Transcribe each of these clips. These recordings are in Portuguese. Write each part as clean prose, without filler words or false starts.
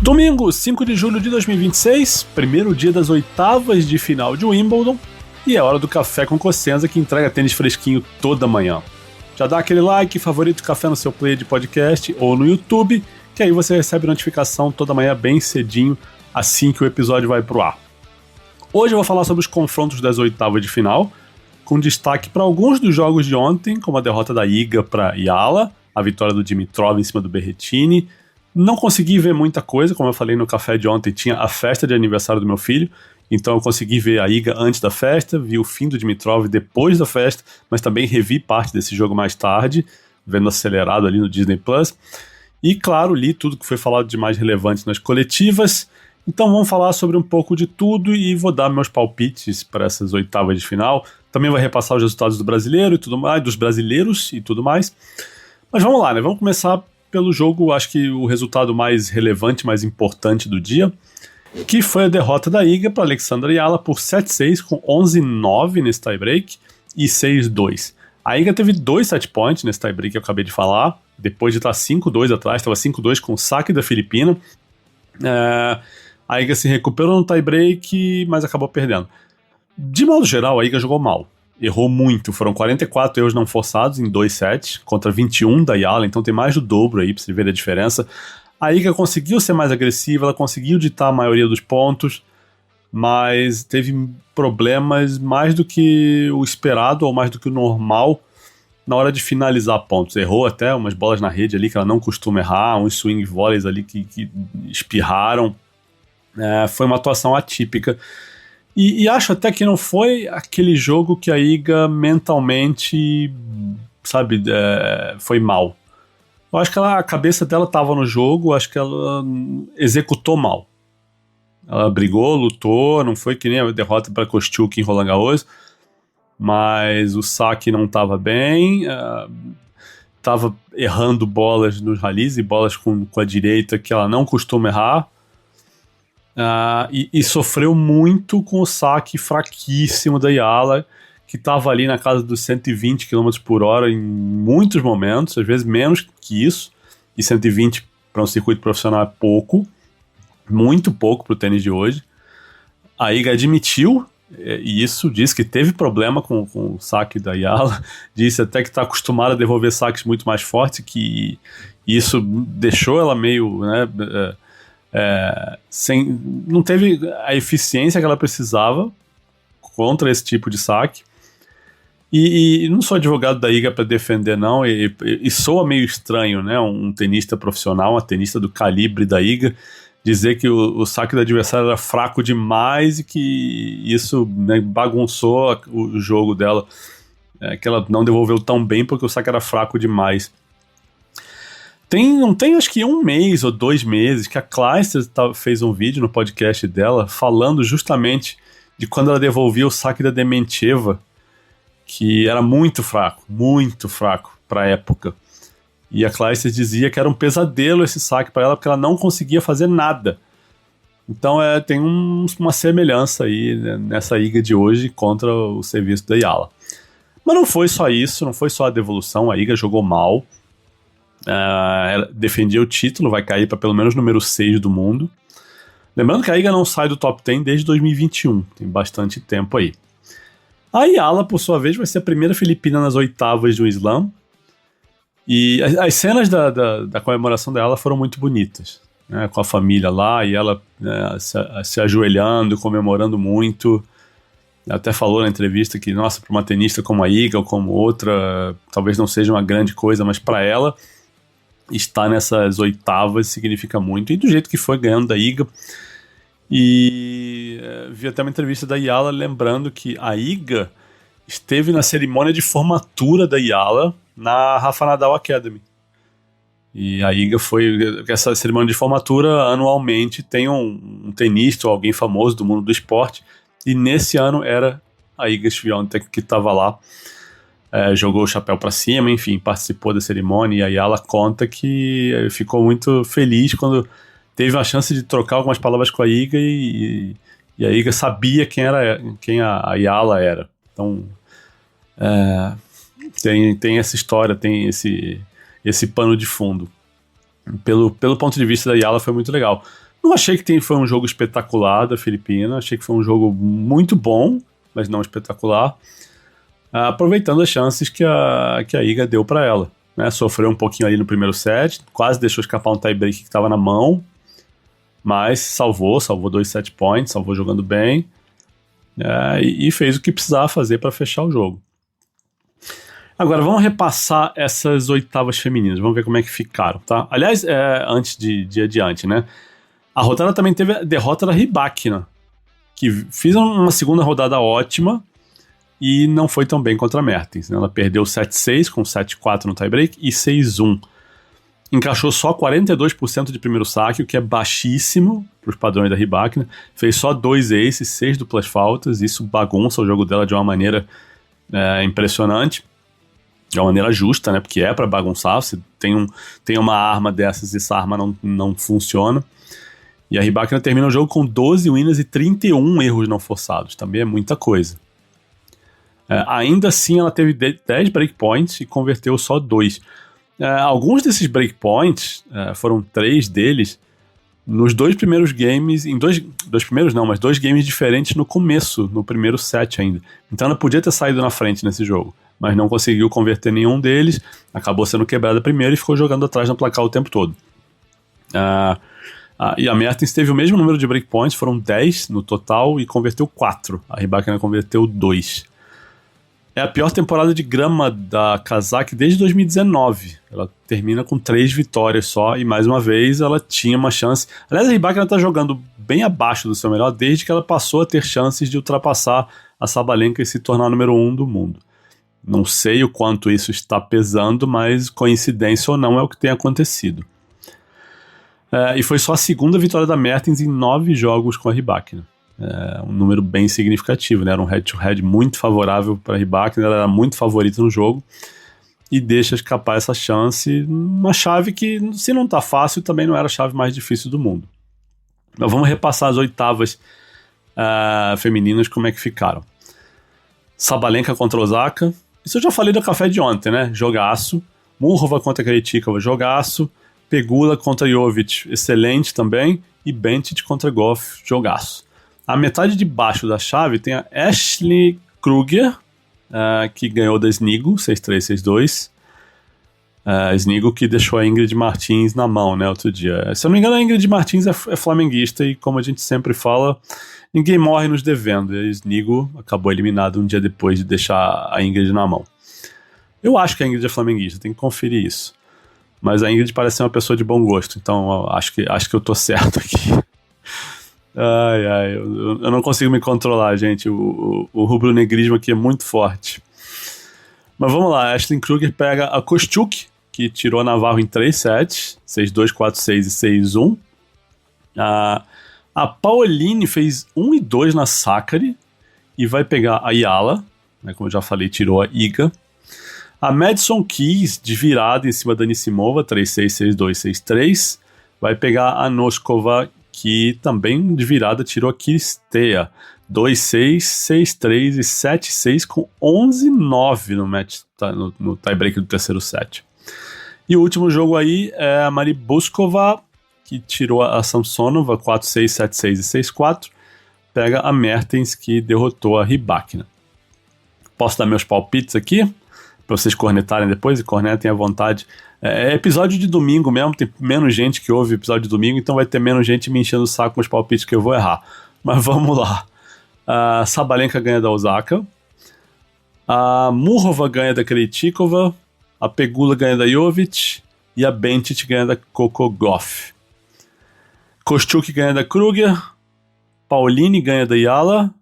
Domingo, 5 de julho de 2026, primeiro dia das oitavas de final de Wimbledon, e é hora do Café com Cossenza, que entrega tênis fresquinho toda manhã. Já dá aquele like, favorito café no seu player de podcast ou no YouTube, que aí você recebe notificação toda manhã bem cedinho, assim que o episódio vai pro ar. Hoje eu vou falar sobre os confrontos das oitavas de final, com destaque para alguns dos jogos de ontem, como a derrota da Iga para Yala, a vitória do Dimitrov em cima do Berrettini. Não consegui ver muita coisa, como eu falei no café de ontem, tinha a festa de aniversário do meu filho, então eu consegui ver a Iga antes da festa, vi o fim do Dimitrov depois da festa, mas também revi parte desse jogo mais tarde, vendo acelerado ali no Disney+. E claro, li tudo que foi falado de mais relevante nas coletivas, então vamos falar sobre um pouco de tudo e vou dar meus palpites para essas oitavas de final. Também vou repassar os resultados do brasileiro e tudo mais, dos brasileiros e tudo mais. Mas vamos lá, né? Vamos começar pelo jogo, acho que o resultado mais relevante, mais importante do dia, que foi a derrota da Iga para Alexandra Yala por 7-6, com 11-9 nesse tie-break e 6-2. A Iga teve 2 set points nesse tie-break que eu acabei de falar, depois de estar 5-2 atrás, estava 5-2 com o saque da Filipina. A Iga se recuperou no tie-break, mas acabou perdendo. De modo geral, a Iga jogou mal. Errou muito, foram 44 erros não forçados em 2 sets, contra 21 da Yala, então tem mais do dobro aí pra você ver a diferença. A Iga conseguiu ser mais agressiva, ela conseguiu ditar a maioria dos pontos, mas teve problemas mais do que o esperado ou mais do que o normal na hora de finalizar pontos. Errou até umas bolas na rede ali que ela não costuma errar, uns swing volleys ali que espirraram. Foi uma atuação atípica. E acho até que não foi aquele jogo que a Iga mentalmente, sabe, foi mal. Eu acho que a cabeça dela estava no jogo, acho que ela executou mal. Ela brigou, lutou, não foi que nem a derrota para Kostiuk em Roland Garros, mas o saque não estava bem, estava errando bolas nos rallies e bolas com a direita que ela não costuma errar. E sofreu muito com o saque fraquíssimo da Yala, que estava ali na casa dos 120 km por hora em muitos momentos, às vezes menos que isso, e 120 para um circuito profissional é pouco, muito pouco para o tênis de hoje. A Iga admitiu isso, disse que teve problema com o saque da Yala, disse até que está acostumada a devolver saques muito mais fortes, que isso deixou ela meio... não teve a eficiência que ela precisava contra esse tipo de saque. E não sou advogado da Iga para defender, não, e soa meio estranho, né? Um tenista profissional, uma tenista do calibre da Iga, dizer que o saque do adversário era fraco demais e que isso, né, bagunçou o jogo dela, que ela não devolveu tão bem porque o saque era fraco demais. Não tem acho que 1 mês ou 2 meses que a Clijsters fez um vídeo no podcast dela falando justamente de quando ela devolvia o saque da Dementieva, que era muito fraco para a época. E a Clijsters dizia que era um pesadelo esse saque para ela porque ela não conseguia fazer nada. Então tem uma semelhança aí, né, nessa Iga de hoje contra o serviço da Yala. Mas não foi só isso, não foi só a devolução, a Iga jogou mal. Ela defendia o título, vai cair para pelo menos número 6 do mundo. Lembrando que a Iga não sai do top 10 desde 2021, tem bastante tempo aí. A Yala, por sua vez, vai ser a primeira filipina nas oitavas do Slam. E as cenas da comemoração dela foram muito bonitas, né, com a família lá e ela se ajoelhando, comemorando muito. Ela até falou na entrevista que, nossa, para uma tenista como a Iga ou como outra, talvez não seja uma grande coisa, mas para ela estar nessas oitavas significa muito, e do jeito que foi ganhando da Iga. E vi até uma entrevista da Yala lembrando que a Iga esteve na cerimônia de formatura da Yala na Rafa Nadal Academy. E a Iga foi... Essa cerimônia de formatura anualmente tem um tenista ou alguém famoso do mundo do esporte, e nesse ano era a Iga Swiatek que estava lá. Jogou o chapéu para cima, enfim, participou da cerimônia, e a Yala conta que ficou muito feliz quando teve a chance de trocar algumas palavras com a Iga e a Iga sabia quem a Yala era. Então tem essa história, tem esse pano de fundo. Pelo ponto de vista da Yala foi muito legal. Não achei que foi um jogo espetacular da Filipina, achei que foi um jogo muito bom, mas não espetacular, aproveitando as chances que a Iga deu para ela. Né? Sofreu um pouquinho ali no primeiro set, quase deixou escapar um tie-break que estava na mão, mas salvou 2 set points, salvou jogando bem, e fez o que precisava fazer para fechar o jogo. Agora, vamos repassar essas oitavas femininas, vamos ver como é que ficaram, tá? Aliás, antes de ir adiante, né? A rodada também teve a derrota da Rybakina, que fez uma segunda rodada ótima e não foi tão bem contra a Mertens. Né? Ela perdeu 7-6 com 7-4 no tie-break e 6-1. Encaixou só 42% de primeiro saque, o que é baixíssimo para os padrões da Rybakina. Fez só 2 aces, 6 duplas faltas. Isso bagunça o jogo dela de uma maneira impressionante. De uma maneira justa, né? Porque é para bagunçar. Você tem uma arma dessas e essa arma não funciona. E a Rybakina termina o jogo com 12 wins e 31 erros não forçados. Também é muita coisa. Ainda assim, ela teve 10 breakpoints e converteu só 2. Alguns desses breakpoints, foram 3 deles, nos 2 primeiros games, em dois primeiros não, mas 2 games diferentes no começo, no primeiro set ainda. Então ela podia ter saído na frente nesse jogo, mas não conseguiu converter nenhum deles, acabou sendo quebrada primeiro e ficou jogando atrás no placar o tempo todo. E a Mertens teve o mesmo número de breakpoints, foram 10 no total e converteu 4. A Rybakina converteu 2. É a pior temporada de grama da Kazakh desde 2019. Ela termina com 3 vitórias só e, mais uma vez, ela tinha uma chance. Aliás, a Rybakina está jogando bem abaixo do seu melhor desde que ela passou a ter chances de ultrapassar a Sabalenka e se tornar o número 1 do mundo. Não sei o quanto isso está pesando, mas coincidência ou não é o que tem acontecido. E foi só a segunda vitória da Mertens em 9 jogos com a Rybakina. Um número bem significativo, né? Era um head-to-head muito favorável para a Rybakina, ela era muito favorita no jogo e deixa escapar essa chance, uma chave que, se não tá fácil, também não era a chave mais difícil do mundo. Mas vamos repassar as oitavas femininas, como é que ficaram. Sabalenka contra Osaka, isso eu já falei do café de ontem, né? Jogaço. Muchova contra Krejcikova, jogaço. Pegula contra Jovic, excelente também. E Bencic contra Gauff, jogaço. A metade de baixo da chave tem a Ashley Kruger, que ganhou da Snigo, 6-3, 6-2. Snigo que deixou a Ingrid Martins na mão, né, outro dia. Se eu não me engano, a Ingrid Martins é flamenguista e, como a gente sempre fala, ninguém morre nos devendo. E a Snigo acabou eliminada um dia depois de deixar a Ingrid na mão. Eu acho que a Ingrid é flamenguista, tem que conferir isso. Mas a Ingrid parece ser uma pessoa de bom gosto, então acho que eu tô certo aqui. Eu não consigo me controlar, gente. O rubro-negrismo aqui é muito forte. Mas vamos lá, a Ashley Kruger pega a Kostyuk, que tirou a Navarro em 3 sets, 6-2, 4-6 e 6-1. A Paoline fez 1 e 2 na Sakkari e vai pegar a Ayala, né, como eu já falei, tirou a Iga. A Madison Keys, de virada em cima da Anisimova, 3-6, 6-2, 6-3, vai pegar a Noskova, que também de virada tirou a Kirstea, 2-6, 6-3 e 7-6 com 11-9 no match, no tie-break do terceiro set. E o último jogo aí é a Mari Bouzkova, que tirou a Samsonova, 4-6, 7-6 e 6-4, pega a Mertens, que derrotou a Rybakina. Posso dar meus palpites aqui? Pra vocês cornetarem depois, e cornetem à vontade. É episódio de domingo mesmo, tem menos gente que ouve episódio de domingo, então vai ter menos gente me enchendo o saco com os palpites que eu vou errar. Mas vamos lá. A Sabalenka ganha da Osaka, a Muchova ganha da Krejcikova, a Pegula ganha da Jovic e a Bencic ganha da Coco Gauff. Kostyuk ganha da Kruger, Paoline ganha da Ayala,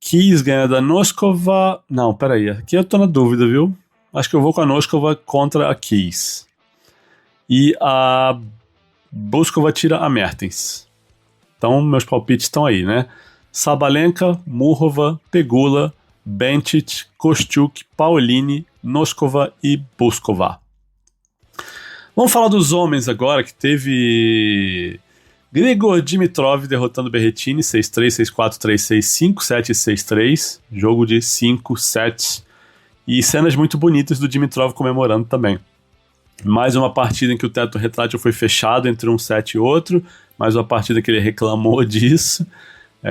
Keys ganha da Noskova. Não, peraí, aqui eu tô na dúvida, viu? Acho que eu vou com a Noskova contra a Keys. E a Bouzkova tira a Mertens. Então, meus palpites estão aí, né? Sabalenka, Muchova, Pegula, Bencic, Kostyuk, Paoline, Noskova e Bouzkova. Vamos falar dos homens agora, que teve Grigor Dimitrov derrotando Berrettini, 6-3, 6-4, 3-6, 5-7 e 6-3. Jogo de 5 sets. E cenas muito bonitas do Dimitrov comemorando também. Mais uma partida em que o teto retrátil foi fechado entre um set e outro. mais uma partida que ele reclamou disso,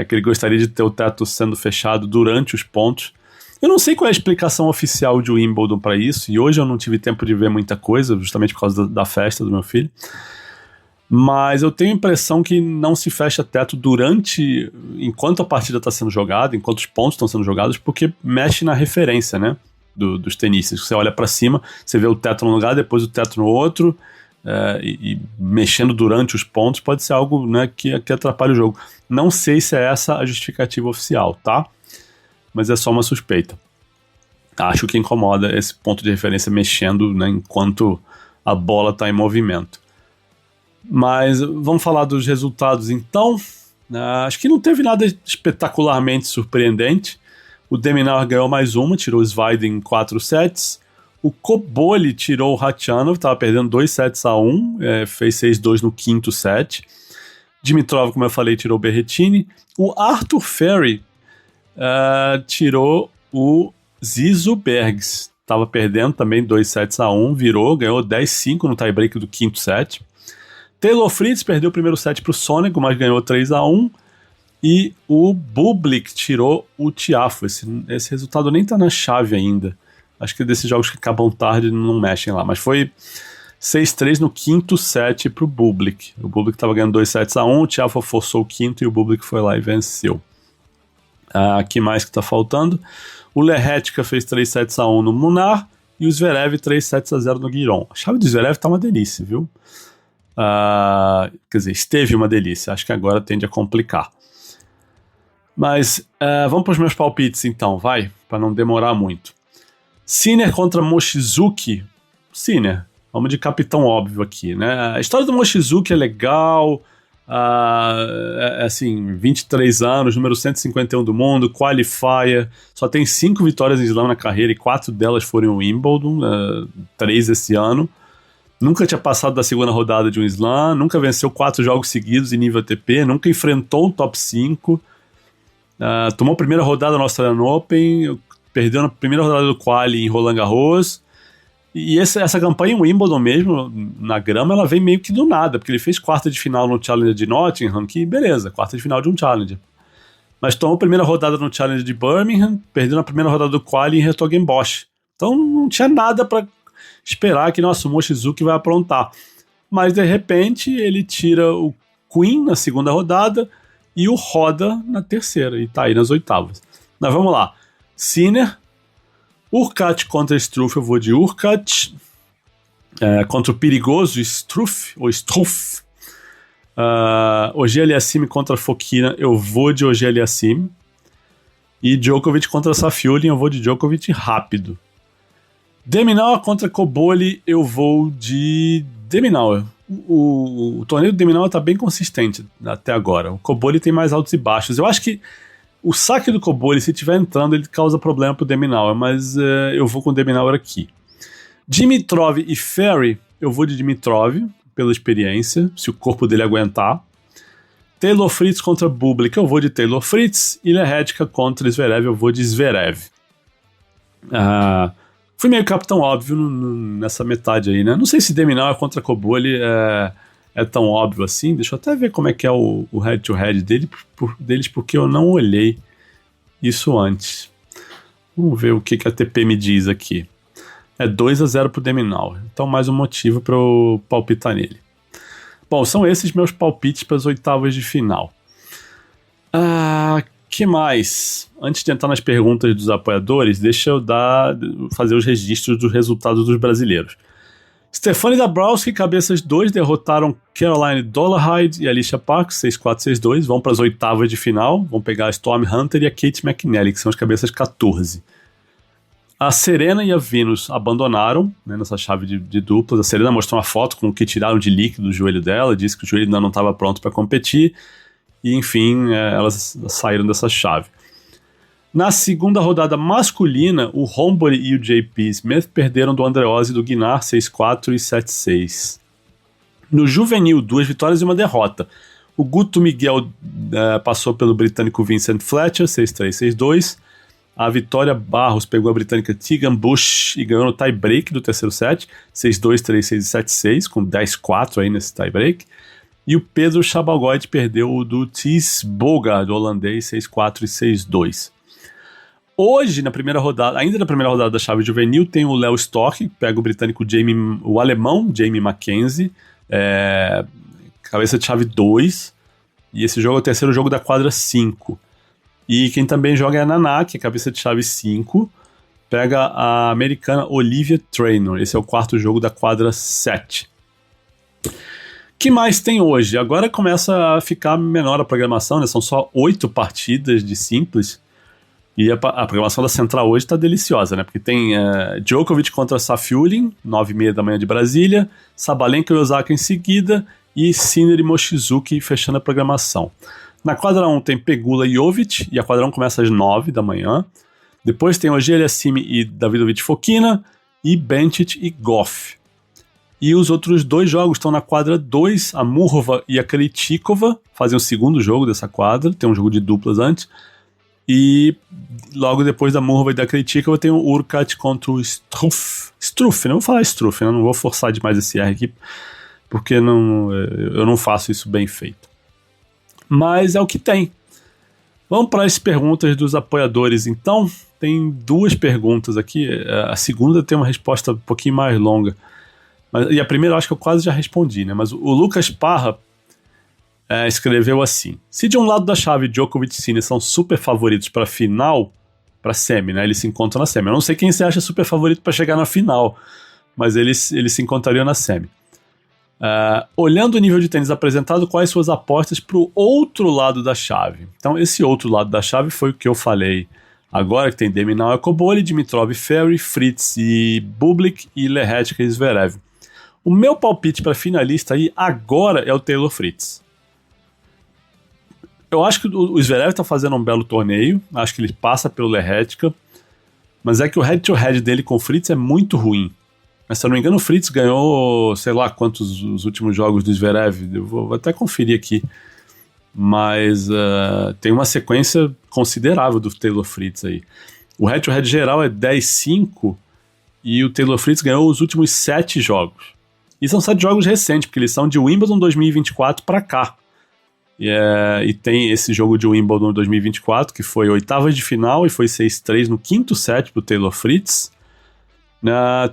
que ele gostaria de ter o teto sendo fechado durante os pontos. Eu não sei qual é a explicação oficial de Wimbledon para isso, e hoje eu não tive tempo de ver muita coisa, justamente por causa da festa do meu filho. Mas eu tenho a impressão que não se fecha teto enquanto a partida está sendo jogada, enquanto os pontos estão sendo jogados, porque mexe na referência, né, dos tenistas. Você olha para cima, você vê o teto num lugar, depois o teto no outro, e mexendo durante os pontos pode ser algo, né, que atrapalha o jogo. Não sei se é essa a justificativa oficial, tá? Mas é só uma suspeita. Acho que incomoda esse ponto de referência mexendo, né, enquanto a bola está em movimento. Mas vamos falar dos resultados então. Acho que não teve nada espetacularmente surpreendente. O de Minaur ganhou mais uma, tirou o Svajden em 4 sets. O Cobolli tirou o Khachanov, estava perdendo 2 sets a 1, fez 6-2 no quinto set. Dimitrov, como eu falei, tirou o Berrettini. O Arthur Ferry tirou o Zizou Bergs. Estava perdendo também 2 sets a 1, virou, ganhou 10-5 no tie-break do quinto set. Taylor Fritz perdeu o primeiro set para o Sonego, mas ganhou 3-1. E o Bublik tirou o Tiafoe. Esse resultado nem está na chave ainda. Acho que desses jogos que acabam tarde não mexem lá. Mas foi 6-3 no quinto set para o Bublik. O Bublik estava ganhando 2 sets a 1, o Tiafoe forçou o quinto e o Bublik foi lá e venceu. Que mais que está faltando? O Lehetka fez 3 sets a 1 no Munar e o Zverev 3 sets a 0 no Giron. A chave do Zverev está uma delícia, viu? Quer dizer, esteve uma delícia. Acho que agora tende a complicar. Mas vamos para os meus palpites então, vai? Para não demorar muito. Sinner contra Mochizuki. Sinner, vamos de capitão óbvio aqui, né? A história do Mochizuki é legal. Assim, 23 anos, número 151 do mundo, qualifier, só tem 5 vitórias em slam na carreira e 4 delas foram em Wimbledon, 3 esse ano. Nunca tinha passado da segunda rodada de um slam, nunca venceu 4 jogos seguidos em nível ATP, nunca enfrentou o top 5, tomou a primeira rodada no Australian Open, perdeu na primeira rodada do quali em Roland Garros. E essa campanha em Wimbledon mesmo, na grama, ela vem meio que do nada, porque ele fez quarta de final no Challenger de Nottingham, que beleza, quarta de final de um Challenger. Mas tomou a primeira rodada no Challenger de Birmingham, perdeu na primeira rodada do quali em Hertogenbosch. Então não tinha nada para esperar que nosso Mochizuki vai aprontar. Mas de repente ele tira o Queen na segunda rodada e o Roda na terceira, e tá aí nas oitavas. Mas vamos lá. Sinner, Hurkacz contra Struff, eu vou de Hurkacz. Contra o perigoso Struff, ou Struff. Auger-Aliassime contra Fokina, eu vou de Auger-Aliassime. E Djokovic contra Safiullin, eu vou de Djokovic rápido. De Minaur contra Cobolli, eu vou de De Minaur. O torneio do De Minaur tá bem consistente até agora. O Cobolli tem mais altos e baixos. Eu acho que o saque do Cobolli, se estiver entrando, ele causa problema pro De Minaur, mas eu vou com o De Minaur aqui. Dimitrov e Ferry, eu vou de Dimitrov, pela experiência, se o corpo dele aguentar. Taylor Fritz contra Bublik, eu vou de Taylor Fritz. E Lehetka contra Zverev, eu vou de Zverev. Fui meio capitão óbvio nessa metade aí, né? Não sei se De Minaur contra Cobolli é tão óbvio assim. Deixa eu até ver como é que é o head-to-head deles, porque eu não olhei isso antes. Vamos ver o que a ATP me diz aqui. É 2-0 pro De Minaur. Então mais um motivo para eu palpitar nele. Bom, são esses meus palpites para as oitavas de final. Que mais? Antes de entrar nas perguntas dos apoiadores, deixa eu fazer os registros dos resultados dos brasileiros. Stefanie Dabrowski, cabeças 2, derrotaram Caroline Dollarhide e Alicia Parks, 6-4, 6-2, vão para as oitavas de final, vão pegar a Storm Hunter e a Kate McNally, que são as cabeças 14. A Serena e a Venus abandonaram, né, nessa chave de duplas. A Serena mostrou uma foto com o que tiraram de líquido do joelho dela, disse que o joelho ainda não estava pronto para competir, e enfim, elas saíram dessa chave. Na segunda rodada masculina, o Hombury e o JP Smith perderam do Andreozzi e do Guinar 6-4 e 7-6. No juvenil, 2 vitórias e uma derrota. O Guto Miguel passou pelo britânico Vincent Fletcher, 6-3, 6-2. A Vitória Barros pegou a britânica Tegan Bush e ganhou no tie-break do terceiro set, 6-2, 3-6 e 7-6, com 10-4 aí nesse tie-break. E o Pedro Chabagoit perdeu do Thies Bogard, do holandês, 6-4 e 6-2. Hoje, ainda na primeira rodada da chave juvenil, tem o Léo Storck, que pega o britânico o alemão Jamie Mackenzie, cabeça de chave 2, e esse jogo é o terceiro jogo da quadra 5. E quem também joga é a Naná, que é cabeça de chave 5, pega a americana Olivia Traynor, esse é o quarto jogo da quadra 7. O que mais tem hoje? Agora começa a ficar menor a programação, né? São só 8 partidas de simples. E a programação da Central hoje tá deliciosa, né? Porque tem Djokovic contra Safiullin, 9h30 da manhã de Brasília, Sabalenka e Osaka em seguida, e Sinner e Mochizuki fechando a programação. Na quadra 1 tem Pegula e Jovic, e a quadra 1 começa às 9 da manhã. Depois tem Auger Aliassime e Davidovich Fokina, e Bencic e Goff. E os outros 2 jogos estão na quadra 2, a Murova e a Krejcikova fazem o segundo jogo dessa quadra, tem um jogo de duplas antes. E logo depois da Murova e da Krejcikova tem o Urkacz contra o Struff, não vou falar Struff, né? Não vou forçar demais esse R aqui, porque eu não faço isso bem feito. Mas é o que tem. Vamos para as perguntas dos apoiadores, então. Tem 2 perguntas aqui, a segunda tem uma resposta um pouquinho mais longa. E a primeira eu acho que eu quase já respondi, né? Mas o Lucas Parra escreveu assim: se de um lado da chave Djokovic e Sinner são super favoritos para final, para semi, né? Eles se encontram na semi. Eu não sei quem você acha super favorito para chegar na final, mas eles se encontrariam na semi. Olhando o nível de tênis apresentado, quais suas apostas para o outro lado da chave? Então, esse outro lado da chave foi o que eu falei agora, que tem De Minaur e Cobolli, Dimitrov e Ferry, Fritz e Bublik e Lehetka e Zverev. O meu palpite para finalista aí agora é o Taylor Fritz. Eu acho que o Zverev está fazendo um belo torneio, acho que ele passa pelo Lehetka, mas é que o head-to-head dele com o Fritz é muito ruim. Mas se eu não me engano, o Fritz ganhou, sei lá quantos os últimos jogos do Zverev, eu vou até conferir aqui. Mas tem uma sequência considerável do Taylor Fritz aí. O head-to-head geral é 10-5 e o Taylor Fritz ganhou os últimos 7 jogos. E são 7 jogos recentes, porque eles são de Wimbledon 2024 para cá. E tem esse jogo de Wimbledon 2024, que foi oitavas de final e foi 6-3 no quinto set pro Taylor Fritz.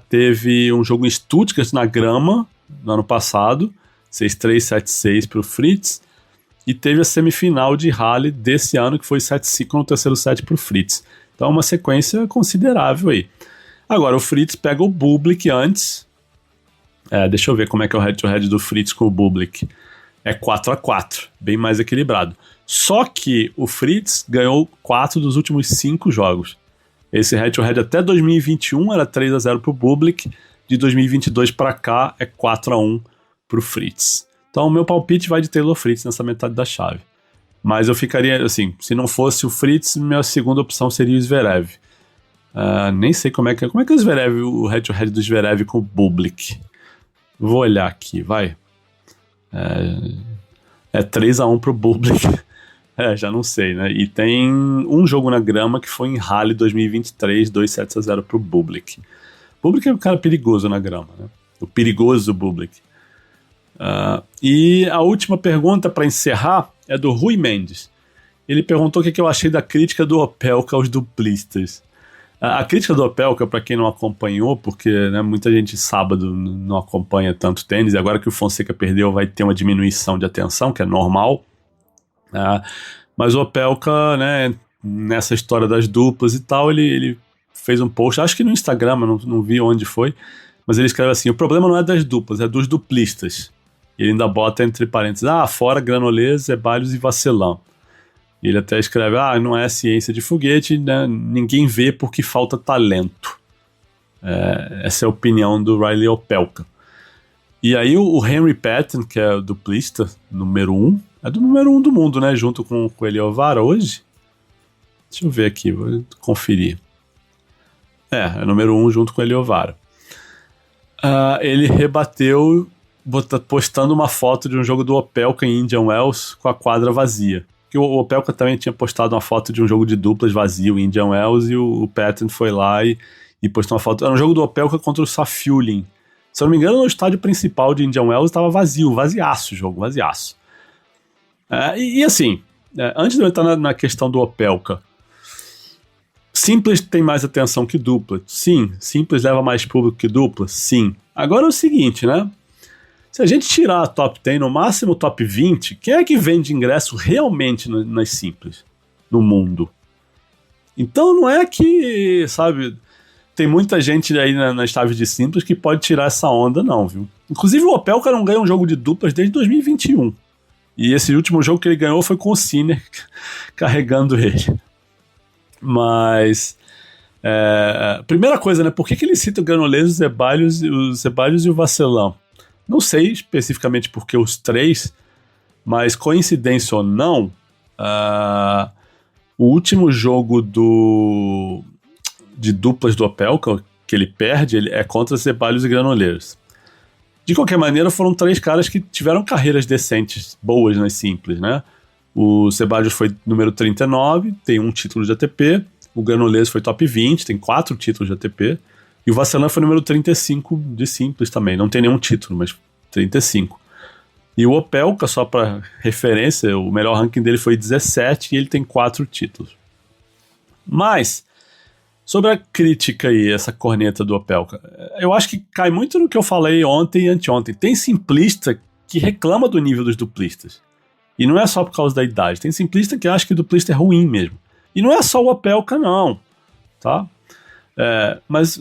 Teve um jogo em Stuttgart na grama no ano passado, 6-3, 7-6 pro Fritz. E teve a semifinal de Halle desse ano, que foi 7-5 no terceiro set pro Fritz. Então é uma sequência considerável aí. Agora o Fritz pega o Bublik antes. Deixa eu ver como é que é o head-to-head do Fritz com o Bublik. É 4-4, bem mais equilibrado. Só que o Fritz ganhou 4 dos últimos 5 jogos. Esse head-to-head até 2021 era 3-0 pro Bublik, de 2022 para cá é 4-1 pro Fritz. Então o meu palpite vai de Taylor Fritz nessa metade da chave. Mas eu ficaria, assim, se não fosse o Fritz, minha segunda opção seria o Zverev. Nem sei como é que é o Zverev, o head-to-head do Zverev com o Bublik. Vou olhar aqui, vai. É 3-1 pro Bublik. Já não sei, né? E tem um jogo na grama que foi em Halle 2023, 2-0 pro Bublik. Bublik é um cara perigoso na grama, né? O perigoso Bublik. E a última pergunta para encerrar é do Rui Mendes. Ele perguntou o que eu achei da crítica do Opelka aos duplistas. A crítica do Opelka, para quem não acompanhou, porque muita gente sábado não acompanha tanto tênis, e agora que o Fonseca perdeu vai ter uma diminuição de atenção, que é normal. Mas o Opelka, nessa história das duplas e tal, ele fez um post, acho que no Instagram, mas não vi onde foi, mas ele escreve assim: o problema não é das duplas, é dos duplistas. E ele ainda bota entre parênteses, fora Granolês, Zeballos e Vacilão. E ele até escreve, não é ciência de foguete, né? Ninguém vê porque falta talento. Essa é a opinião do Riley Opelka. E aí o Henry Patton, que é o duplista número 1, é do número 1 do mundo, né? Junto com o Eliovara hoje. Deixa eu ver aqui, vou conferir. É número 1 junto com o Eliovara. Ele rebateu postando uma foto de um jogo do Opelka em Indian Wells com a quadra vazia. Que o Opelka também tinha postado uma foto de um jogo de duplas vazio em Indian Wells e o Patton foi lá e postou uma foto. Era um jogo do Opelka contra o Safiullin. Se eu não me engano, no estádio principal de Indian Wells estava vazio, vaziaço o jogo, vaziaço. Assim, antes de eu entrar na questão do Opelka, simples tem mais atenção que dupla? Sim. Simples leva mais público que dupla? Sim. Agora é o seguinte, né? Se a gente tirar a top 10, no máximo top 20, quem é que vende ingresso realmente nas simples no mundo? Então não é que, sabe, tem muita gente aí nas chaves de simples que pode tirar essa onda, não, viu? Inclusive o Opelka não ganha um jogo de duplas desde 2021. E esse último jogo que ele ganhou foi com o Sinner carregando ele. Mas primeira coisa, né? Por que ele cita o Granollers, o Zeballos e o Vasselão? Não sei especificamente porque os três, mas coincidência ou não, o último jogo de duplas do Opelka, que ele perde, é contra Zeballos e Granollers. De qualquer maneira, foram três caras que tiveram carreiras decentes, boas nas simples, né? O Zeballos foi número 39, tem um título de ATP. O Granollers foi top 20, tem 4 títulos de ATP. E o Vasselin foi número 35 de simples também. Não tem nenhum título, mas 35. E o Opelka, só para referência, o melhor ranking dele foi 17 e ele tem 4 títulos. Mas, sobre a crítica aí, essa corneta do Opelka, eu acho que cai muito no que eu falei ontem e anteontem. Tem simplista que reclama do nível dos duplistas. E não é só por causa da idade. Tem simplista que acha que o duplista é ruim mesmo. E não é só o Opelka, não. Tá? Mas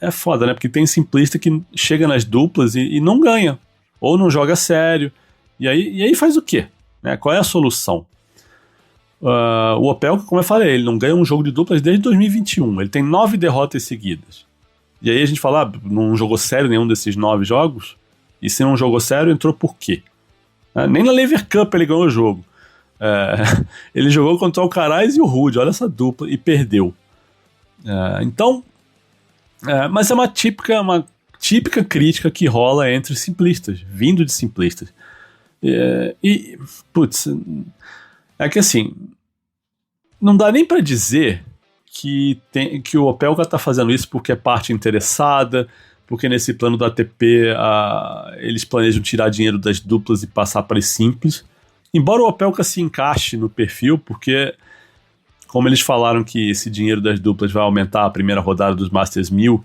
é foda, né? Porque tem simplista que chega nas duplas e não ganha. Ou não joga sério. E aí faz o quê? Né? Qual é a solução? O Opelka, como eu falei, ele não ganha um jogo de duplas desde 2021. Ele tem 9 derrotas seguidas. E aí a gente fala, não jogou sério nenhum desses 9 jogos? E se não jogou sério, entrou por quê? Nem na Lever Cup ele ganhou o jogo. Ele jogou contra o Alcaraz e o Ruud, olha essa dupla, e perdeu. Mas é uma típica crítica que rola entre simplistas, vindo de simplistas. Putz, é que assim, não dá nem pra dizer que o Opelka tá fazendo isso porque é parte interessada, porque nesse plano do ATP eles planejam tirar dinheiro das duplas e passar para as simples. Embora o Opelka se encaixe no perfil, porque como eles falaram que esse dinheiro das duplas vai aumentar a primeira rodada dos Masters 1000,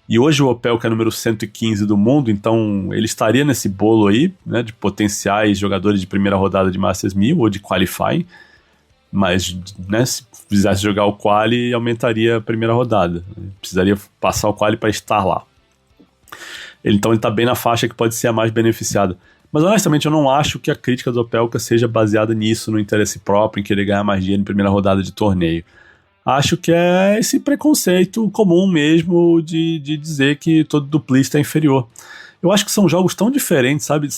e hoje o Opelka é número 115 do mundo, então ele estaria nesse bolo aí, né, de potenciais jogadores de primeira rodada de Masters 1000 ou de Qualifying, mas, né, se precisasse jogar o Quali, aumentaria a primeira rodada. Precisaria passar o Quali para estar lá. Então ele está bem na faixa que pode ser a mais beneficiada. Mas honestamente eu não acho que a crítica do Opelka seja baseada nisso, no interesse próprio, em querer ganhar mais dinheiro em primeira rodada de torneio. Acho que é esse preconceito comum mesmo de dizer que todo duplista é inferior. Eu acho que são jogos tão diferentes, sabe?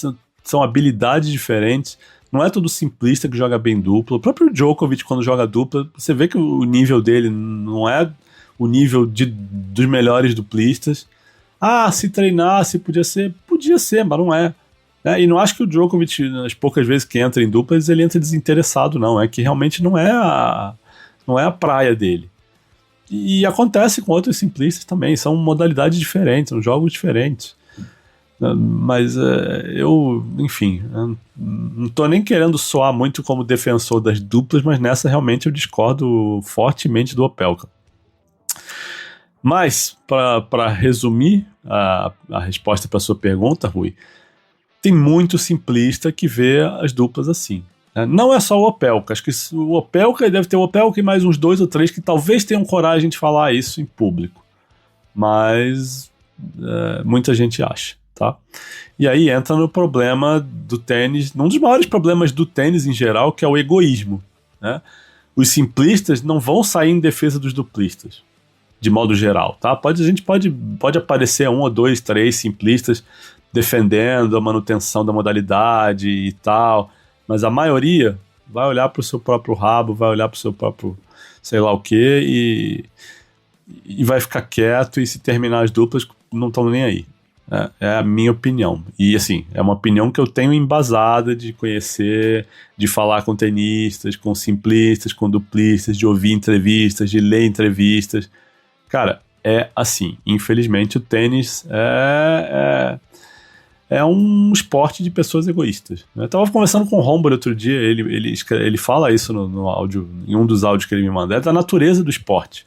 São habilidades diferentes. Não é todo simplista que joga bem dupla. O próprio Djokovic, quando joga dupla, você vê que o nível dele não é o nível dos melhores duplistas. Se treinasse, podia ser, mas não é. E não acho que o Djokovic, nas poucas vezes que entra em duplas, ele entra desinteressado, não. É que realmente não é a praia dele. E acontece com outros simplistas também, são modalidades diferentes, são jogos diferentes. Mas enfim, não tô nem querendo soar muito como defensor das duplas, mas nessa realmente eu discordo fortemente do Opelka. Mas, para resumir a resposta para sua pergunta, Rui, tem muito simplista que vê as duplas assim. Não é só o Opelka, acho que o Opelka deve ter o Opelka e mais uns 2 ou 3 que talvez tenham coragem de falar isso em público. Mas muita gente acha, tá? E aí entra no problema do tênis, um dos maiores problemas do tênis em geral, que é o egoísmo, né? Os simplistas não vão sair em defesa dos duplistas, de modo geral, tá? A gente pode aparecer 1 ou 2, 3 simplistas defendendo a manutenção da modalidade e tal, mas a maioria vai olhar para o seu próprio rabo, vai olhar para o seu próprio sei lá o que e vai ficar quieto, e se terminar as duplas não estão nem aí. É a minha opinião. E assim, é uma opinião que eu tenho embasada de conhecer, de falar com tenistas, com simplistas, com duplistas, de ouvir entrevistas, de ler entrevistas. Cara, é assim. Infelizmente, o tênis é um esporte de pessoas egoístas. Eu estava conversando com o Rombo outro dia, ele fala isso no áudio, em um dos áudios que ele me manda. É da natureza do esporte.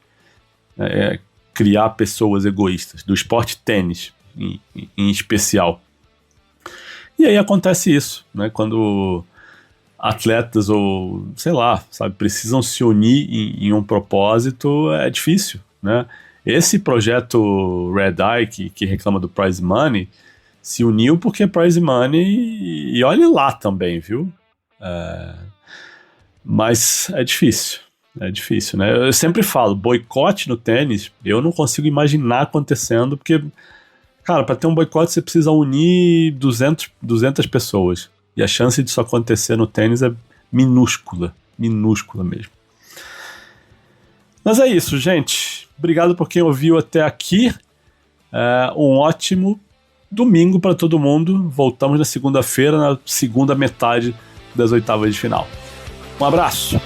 Criar pessoas egoístas, do esporte tênis, em especial. E aí acontece isso, né? Quando atletas ou, sei lá, sabe, precisam se unir em um propósito, é difícil, né? Esse projeto Red Eye, que reclama do prize money, se uniu porque é prize money e olhe lá também, viu? Mas é difícil, né? Eu sempre falo, boicote no tênis, eu não consigo imaginar acontecendo, porque, cara, para ter um boicote você precisa unir 200 pessoas. E a chance disso acontecer no tênis é minúscula mesmo. Mas é isso, gente. Obrigado por quem ouviu até aqui. Um ótimo domingo para todo mundo. Voltamos na segunda-feira, na segunda metade das oitavas de final. Um abraço!